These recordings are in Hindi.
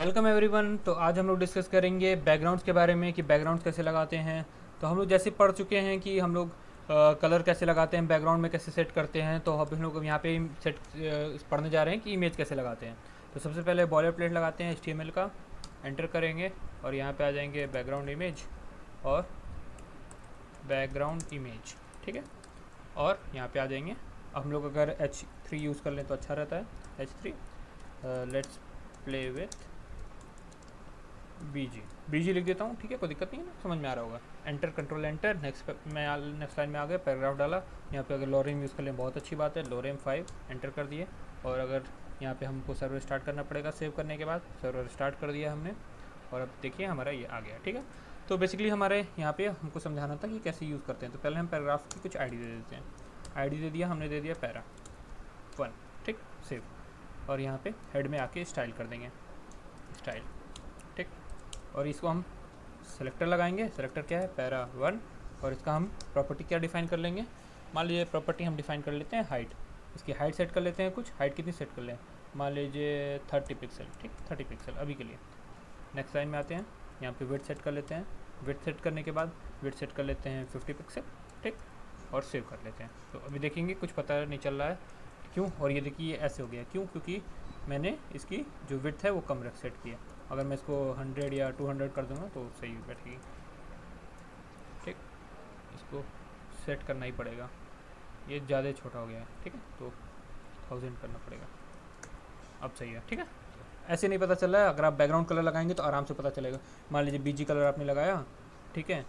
Welcome everyone. तो आज हम लोग डिस्कस करेंगे बैकग्राउंड्स के बारे में कि बैकग्राउंड्स कैसे लगाते हैं। तो हम लोग जैसे पढ़ चुके हैं कि हम लोग कलर कैसे लगाते हैं, बैकग्राउंड में कैसे सेट करते हैं। तो अब हम लोग यहाँ पे सेट पढ़ने जा रहे हैं कि इमेज कैसे लगाते हैं। तो सबसे पहले बॉयलर प्लेट लगाते हैं HTML का, एंटर करेंगे और यहाँ पे आ जाएंगे बैकग्राउंड इमेज और बैकग्राउंड इमेज, ठीक है। और यहाँ पे आ जाएंगे। अब हम लोग अगर H3 यूज़ कर लें तो अच्छा रहता है। H3 लेट्स प्ले विथ बीजी लिख देता हूँ, ठीक है, कोई दिक्कत नहीं है ना, समझ में आ रहा होगा। Enter, control enter, next line में आ गया, पैराग्राफ डाला। यहाँ पे अगर लोरेम यूज़ कर लें बहुत अच्छी बात है, लोरेम 5 एंटर कर दिए। और अगर यहाँ पे हमको सर्वर स्टार्ट करना पड़ेगा, सेव करने के बाद सर्वर स्टार्ट कर दिया हमने। और अब देखिए हमारा ये आ गया, ठीक है। तो बेसिकली हमारे यहाँ पे हमको समझाना था कि कैसे यूज़ करते हैं। तो पहले हम पैराग्राफ की कुछ ID दे देते हैं। ID दे दिया हमने, दे दिया पैरा 1, ठीक, सेव। और यहाँ पे हेड में आके स्टाइल कर देंगे, स्टाइल, ठीक। और इसको हम सेलेक्टर लगाएंगे। सेलेक्टर क्या है, पैरा 1। और इसका हम प्रॉपर्टी क्या डिफाइन कर लेंगे, मान लीजिए प्रॉपर्टी हम डिफाइन कर लेते हैं हाइट। इसकी हाइट सेट कर लेते हैं, कुछ हाइट कितनी सेट कर लें, मान लीजिए 30 पिक्सल, ठीक, 30 पिक्सल अभी के लिए। नेक्स्ट लाइन में आते हैं, यहाँ पे विड्थ सेट कर लेते हैं। विड्थ सेट करने के बाद विड्थ सेट कर लेते हैं 50 पिक्सल, ठीक, और सेव कर लेते हैं। तो अभी देखेंगे कुछ पता नहीं चल रहा है क्यों। और ये देखिए ये ऐसे हो गया, क्यों, क्योंकि मैंने इसकी जो विड्थ है वो कम रख सेट किया। अगर मैं इसको 100 या 200 कर दूँगा तो सही बैठेगी, ठीक। इसको सेट करना ही पड़ेगा, ये ज़्यादा छोटा हो गया है, ठीक है, तो 1000 करना पड़ेगा। अब सही है, ठीक है। ऐसे नहीं पता चल रहा है, अगर आप बैकग्राउंड कलर लगाएंगे तो आराम से पता चलेगा। मान लीजिए BG कलर आपने लगाया, ठीक है,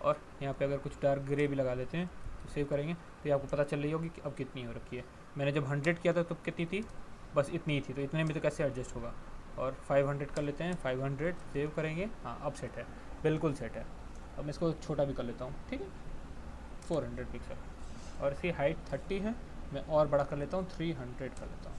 और यहाँ पे अगर कुछ डार्क ग्रे भी लगा लेते हैं तो सेव करेंगे तो ये आपको पता चल रही होगी कि अब कितनी हो रखी है। मैंने जब 100 किया था तो कितनी थी, बस इतनी ही थी, तो इतने में तो कैसे एडजस्ट होगा। और 500 कर लेते हैं, 500 सेव करेंगे। हाँ अब सेट है, बिल्कुल सेट है। अब मैं इसको छोटा भी कर लेता हूँ, ठीक है, 400 पिक्सल। और इसकी हाइट 30 है, मैं और बड़ा कर लेता हूँ, 300 कर लेता हूँ,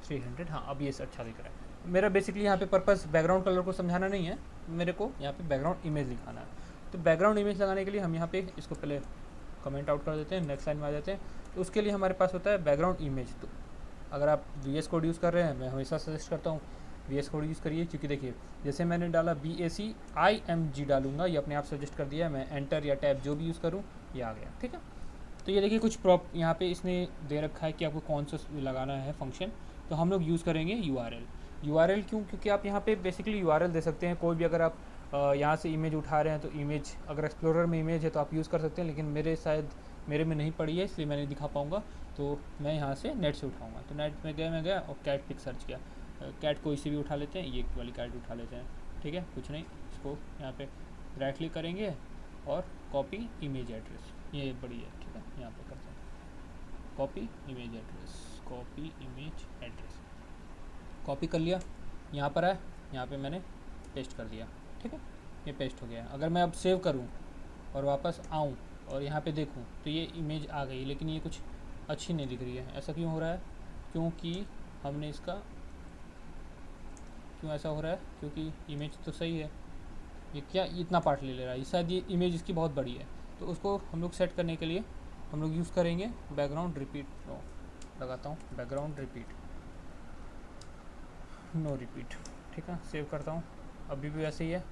300। हाँ अब ये अच्छा दिख रहा है। मेरा बेसिकली यहाँ पे पर्पस बैकग्राउंड कलर को समझाना नहीं है, मेरे को यहाँ पे बैकग्राउंड इमेज दिखाना है। तो बैकग्राउंड इमेज लगाने के लिए हम यहाँ पे इसको पहले कमेंट आउट कर देते हैं, नेक्स्ट लाइन में आ जाते हैं। तो उसके लिए हमारे पास होता है बैकग्राउंड इमेज। तो अगर आप VS कोड यूज़ कर रहे हैं, मैं हमेशा सजेस्ट करता हूँ VS कोड यूज़ करिए, क्योंकि देखिए जैसे मैंने डाला BACIMG डालूंगा, ये अपने आप सजेस्ट कर दिया है। मैं एंटर या टैब जो भी यूज़ करूँ ये आ गया, ठीक है। तो ये देखिए कुछ प्रॉप यहाँ पे इसने दे रखा है कि आपको कौन सा लगाना है फंक्शन। तो हम लोग यूज़ करेंगे URL क्यों, क्योंकि आप यहाँ पे बेसिकली URL दे सकते हैं कोई भी। अगर आप यहाँ से इमेज उठा रहे हैं तो इमेज, अगर एक्सप्लोरर में इमेज है तो आप यूज़ कर सकते हैं, लेकिन मेरे में नहीं पड़ी है इसलिए मैं नहीं दिखा पाऊँगा। तो मैं यहाँ से नेट से उठाऊँगा। तो नेट में मैं गया और कैट पिक सर्च किया। कैट कोई सी भी उठा लेते हैं, ये वाली कैट उठा लेते हैं, ठीक है, कुछ नहीं। इसको यहाँ पे राइट क्लिक करेंगे और कॉपी इमेज एड्रेस, ये बड़ी है, ठीक है, यहाँ पे करते हैं copy image address, copy image address, copy कर लिया। यहाँ पर है, यहाँ पे मैंने पेस्ट कर दिया, ठीक है, ये पेस्ट हो गया। अगर मैं अब सेव करूँ और वापस आऊँ और यहाँ पे देखूँ तो ये इमेज आ गई, लेकिन ये कुछ अच्छी नहीं दिख रही है। ऐसा क्यों हो रहा है, क्योंकि हमने इसका, क्यों ऐसा हो रहा है, क्योंकि इमेज तो सही है, ये क्या इतना पार्ट ले रहा है, शायद ये इमेज इसकी बहुत बड़ी है। तो उसको हम लोग सेट करने के लिए हम लोग यूज़ करेंगे बैकग्राउंड रिपीट। नो लगाता हूँ, बैकग्राउंड रिपीट, नो रिपीट, ठीक है, सेव करता हूँ। अभी भी वैसे ही है,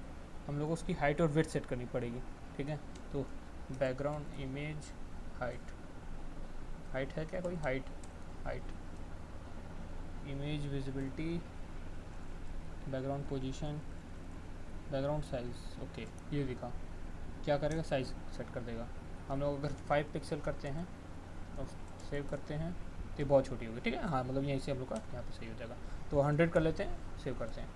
हम लोग को उसकी हाइट और विड्थ सेट करनी पड़ेगी, ठीक है। तो बैकग्राउंड इमेज हाइट है क्या कोई, height image visibility, background position, background size, okay, ये दिखा क्या करेगा, साइज़ सेट कर देगा। हम लोग अगर 5 पिक्सल करते हैं और सेव करते हैं तो ये बहुत छोटी होगी, ठीक है। हाँ मतलब यहीं से हम लोग का यहाँ पे सही हो जाएगा। तो 100 कर लेते हैं, सेव करते हैं।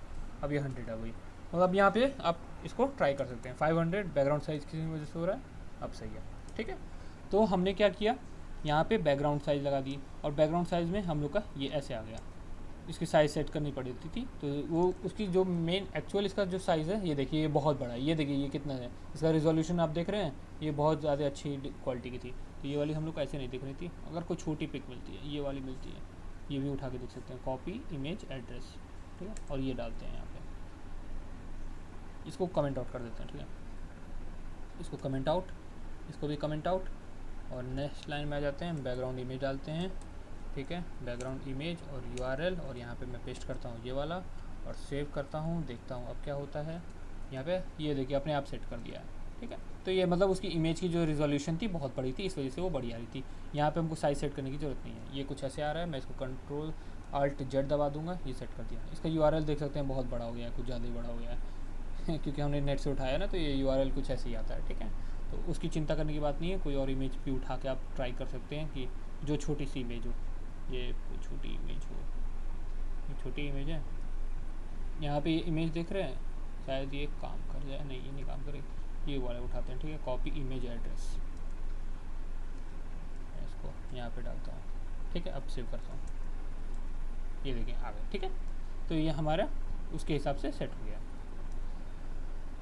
अब ये 100 है वही, मतलब अब यहाँ पे आप इसको ट्राई कर सकते हैं। 500 बैकग्राउंड साइज़ किसी वजह से हो रहा है, अब सही है, ठीक है। तो हमने क्या किया, यहाँ पे बैकग्राउंड साइज़ लगा दी और बैकग्राउंड साइज़ में हम लोग का ये ऐसे आ गया। इसकी साइज़ सेट करनी पड़ी थी, तो वो उसकी जो मेन एक्चुअल इसका जो साइज़ है, ये देखिए ये बहुत बड़ा है, ये देखिए ये कितना है, इसका रिजोल्यूशन आप देख रहे हैं, ये बहुत ज़्यादा अच्छी क्वालिटी की थी। तो ये वाली हम लोग को ऐसे नहीं दिख रही थी। अगर कोई छोटी पिक मिलती है, ये वाली मिलती है, ये भी उठा के देख सकते हैं, कॉपी इमेज एड्रेस, ठीक है, और ये डालते हैं यहाँ पे, इसको कमेंट आउट कर देते हैं, ठीक है, इसको कमेंट आउट, इसको भी कमेंट आउट। और नेक्स्ट लाइन में आ जाते हैं, बैकग्राउंड इमेज डालते हैं, ठीक है, बैकग्राउंड इमेज और URL, और यहाँ पे मैं पेस्ट करता हूँ ये वाला। और सेव करता हूँ, देखता हूँ अब क्या होता है। यहाँ पे ये देखिए अपने आप सेट कर दिया है, ठीक है। तो ये मतलब उसकी इमेज की जो रिजोल्यूशन थी बहुत बड़ी थी, इस वजह से वो बड़ी आ रही थी। यहाँ पे हमको साइज सेट करने की ज़रूरत नहीं है, ये कुछ ऐसे आ रहा है। मैं इसको कंट्रोल Alt Z दबा दूंगा, ये सेट कर दिया। इसका URL देख सकते हैं बहुत बड़ा हो गया है, कुछ ज़्यादा ही बड़ा हो गया है क्योंकि हमने नेट से उठाया ना, तो ये URL कुछ ऐसे ही आता है, ठीक है। तो उसकी चिंता करने की बात नहीं है, कोई और इमेज भी उठा के आप ट्राई कर सकते हैं कि जो छोटी सी इमेज हो, ये छोटी इमेज हो, ये छोटी इमेज है। यहाँ पे ये इमेज देख रहे हैं, शायद ये काम कर जाए, नहीं ये नहीं काम करेगी। ये वाला उठाते हैं, ठीक है। कॉपी इमेज एड्रेस, इसको यहाँ पे डालता हूँ, ठीक है। अब सेव करता हूँ, ये देखिए आ गया, ठीक है। तो ये हमारा उसके हिसाब से सेट हो गया।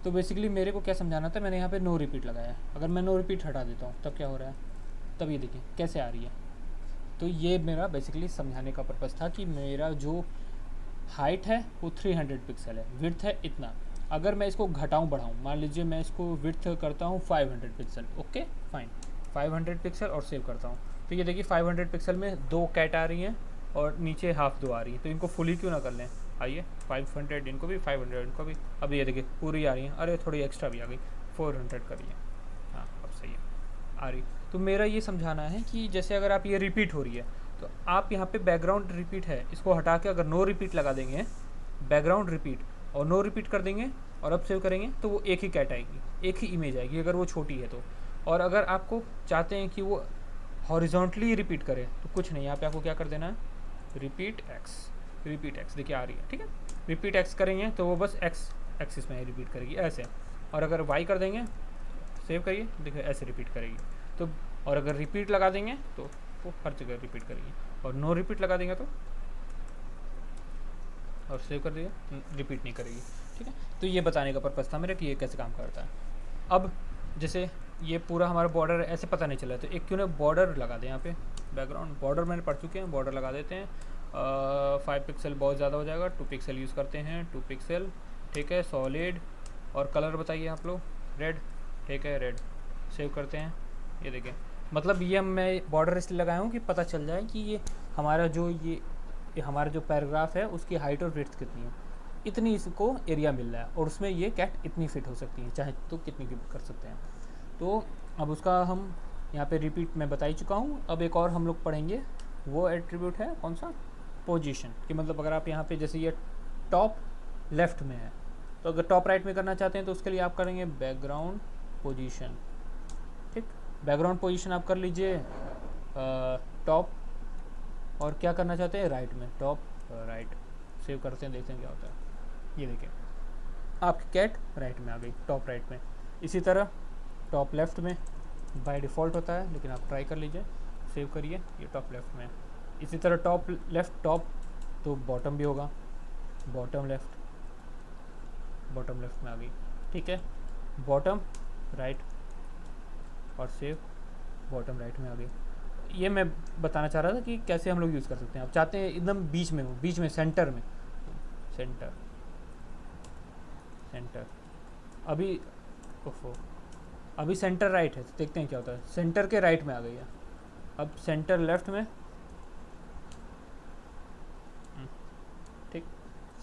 तो बेसिकली मेरे को क्या समझाना था, मैंने यहाँ पे नो रिपीट लगाया। अगर मैं नो रिपीट हटा देता हूँ तब क्या हो रहा है, तब ये देखिए कैसे आ रही है। तो ये मेरा बेसिकली समझाने का पर्पज़ था कि मेरा जो हाइट है वो 300 पिक्सल है, विड्थ है इतना। अगर मैं इसको घटाऊँ बढ़ाऊँ, मान लीजिए मैं इसको विड्थ करता हूँ 500 पिक्सल, ओके फाइन, 500 पिक्सल और सेव करता हूँ। तो ये देखिए 500 पिक्सल में 2 कैट आ रही हैं और नीचे हाफ 2 आ रही है। तो इनको फुली क्यों ना कर लें, आइए 500 इनको भी, 500 इनको भी। अब ये देखिए पूरी आ रही है, अरे थोड़ी एक्स्ट्रा भी आ गई, 400 करिए, हाँ अब सही है आ रही। तो मेरा ये समझाना है कि जैसे अगर आप ये रिपीट हो रही है तो आप यहाँ पे बैकग्राउंड रिपीट है, इसको हटा के अगर नो रिपीट लगा देंगे, बैकग्राउंड रिपीट और नो रिपीट कर देंगे और अब सेव करेंगे, तो वो एक ही कैट आएगी, एक ही इमेज आएगी अगर वो छोटी है तो। और अगर आपको चाहते हैं कि वो हॉरिजॉन्टली रिपीट करे तो कुछ नहीं, यहाँ पे आपको क्या कर देना है, रिपीट एक्स देखिए आ रही है, ठीक है। रिपीट एक्स करेंगे तो वो बस एक्स एक्सिस में रिपीट करेगी ऐसे। और अगर वाई कर देंगे, सेव करिए, देखिए ऐसे रिपीट करेगी। तो और अगर रिपीट लगा देंगे तो वो हर जगह रिपीट करेगी, और नो रिपीट लगा देंगे तो, और सेव कर दिया, रिपीट नहीं करेगी, ठीक है। तो ये बताने का पर्पज़ था मेरा कि ये कैसे काम करता है। अब जैसे ये पूरा हमारा बॉर्डर ऐसे पता नहीं चला, तो एक क्यों ना बॉर्डर लगा दें यहाँ पे। बैकग्राउंड बॉर्डर मैंने पढ़ चुके हैं, बॉर्डर लगा देते हैं। 5 पिक्सल बहुत ज़्यादा हो जाएगा, 2 पिक्सल यूज़ करते हैं, 2 पिक्सल, ठीक है। सॉलिड और कलर बताइए आप लोग, रेड, ठीक है रेड, सेव करते हैं। ये देखिए मतलब ये मैं बॉर्डर इसलिए लगाया हूँ कि पता चल जाए कि ये हमारा जो ये हमारा जो पैराग्राफ है उसकी हाइट और विड्थ कितनी है, इतनी इसको एरिया मिल रहा है, और उसमें ये कैट इतनी फिट हो सकती है, चाहे तो कितनी की कर सकते हैं। तो अब उसका हम यहाँ पे रिपीट मैं बता ही चुका हूँ। अब एक और हम लोग पढ़ेंगे, वो एट्रीब्यूट है कौन सा, पोजीशन, कि मतलब अगर आप यहाँ पे जैसे ये टॉप लेफ्ट में है, तो अगर टॉप राइट में करना चाहते हैं तो उसके लिए आप करेंगे बैकग्राउंड पोजीशन, ठीक। बैकग्राउंड पोजीशन आप कर लीजिए टॉप, और क्या करना चाहते हैं राइट में, टॉप राइट, सेव करते हैं, देखते हैं क्या होता है। ये देखिए आपकी कैट राइट में आ गई, टॉप राइट में। इसी तरह टॉप लेफ्ट में बाय डिफ़ॉल्ट होता है, लेकिन आप ट्राई कर लीजिए, सेव करिए, ये टॉप लेफ्ट में। इसी तरह टॉप लेफ्ट टॉप तो बॉटम भी होगा, बॉटम लेफ्ट में आ गई, ठीक है। बॉटम राइट और सेव, बॉटम राइट में आ गई। ये मैं बताना चाह रहा था कि कैसे हम लोग यूज़ कर सकते हैं। आप चाहते हैं एकदम बीच में हो, बीच में सेंटर में, सेंटर अभी ओफो अभी सेंटर राइट है, तो देखते हैं क्या होता है। सेंटर के राइट में आ गई है, अब सेंटर लेफ्ट में, ठीक,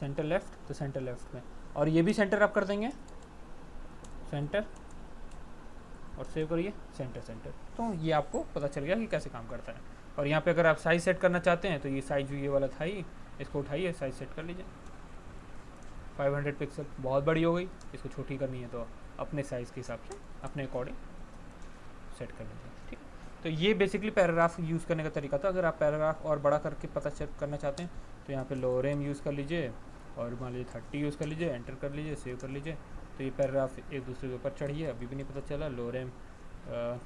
सेंटर लेफ्ट तो सेंटर लेफ्ट में, और ये भी सेंटर आप कर देंगे, सेंटर और सेव करिए, सेंटर। तो ये आपको पता चल गया कि कैसे काम करता है। और यहाँ पे अगर आप साइज़ सेट करना चाहते हैं तो ये साइज़ ये वाला था ही, इसको उठाइए, साइज़ सेट कर लीजिए। 500 पिक्सल बहुत बड़ी हो गई, इसको छोटी करनी है तो अपने साइज़ के हिसाब से अपने अकॉर्डिंग सेट कर लीजिए, ठीक है। तो ये बेसिकली पैराग्राफ यूज़ करने का तरीका था। अगर आप पैराग्राफ और बड़ा करके पता चेक करना चाहते हैं तो यहाँ पे लोरेम यूज़ कर लीजिए, और मान लीजिए 30 यूज़ कर लीजिए, एंटर कर लीजिए, सेव कर लीजिए। तो ये पैराग्राफ एक दूसरे के ऊपर चढ़िए, अभी भी नहीं पता चला, लोरेम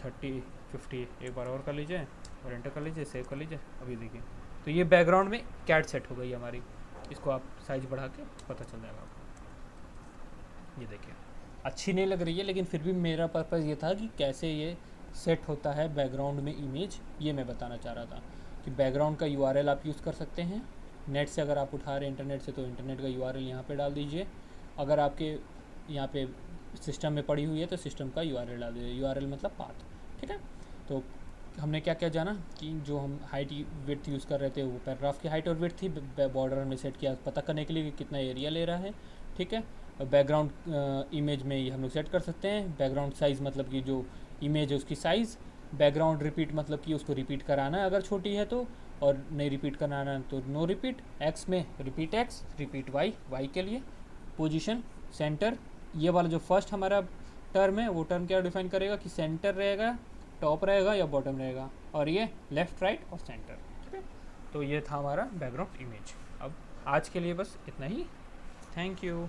30 50 एक बार और कर लीजिए और एंटर कर लीजिए, सेव कर लीजिए, अभी देखिए। तो ये बैकग्राउंड में कैट सेट हो गई हमारी। इसको आप साइज़ बढ़ा के पता चल जाएगा आपको। ये देखिए अच्छी नहीं लग रही है, लेकिन फिर भी मेरा पर्पज़ ये था कि कैसे ये सेट होता है बैकग्राउंड में इमेज, ये मैं बताना चाह रहा था कि बैकग्राउंड का URL आप यूज़ कर सकते हैं। नेट से अगर आप उठा रहे हैं इंटरनेट से, तो इंटरनेट का URL यहाँ पे डाल दीजिए। अगर आपके यहाँ पे सिस्टम में पड़ी हुई है तो सिस्टम का URL डाल दीजिए, URL मतलब पाथ, ठीक है। तो हमने क्या क्या जाना कि जो हम हाइट विड्थ यूज़ कर रहे थे वो पैराग्राफ की हाइट और विड्थ थी, बॉर्डर हमने सेट किया पता करने के लिए कि कितना एरिया ले रहा है, ठीक है। और बैकग्राउंड इमेज में ये हम लोग सेट कर सकते हैं, बैकग्राउंड साइज़ मतलब कि जो इमेज है उसकी साइज़, बैकग्राउंड रिपीट मतलब कि उसको रिपीट कराना है अगर छोटी है तो, और नहीं रिपीट कराना है तो नो रिपीट। एक्स में repeat X, repeat Y, Y के लिए पोजीशन, सेंटर, ये वाला जो फर्स्ट हमारा टर्म है वो टर्म क्या डिफाइन करेगा कि सेंटर रहेगा, टॉप रहेगा या बॉटम रहेगा, और ये लेफ़्ट राइट और सेंटर, ठीक है। तो ये था हमारा बैकग्राउंड इमेज। अब आज के लिए बस इतना ही, थैंक यू।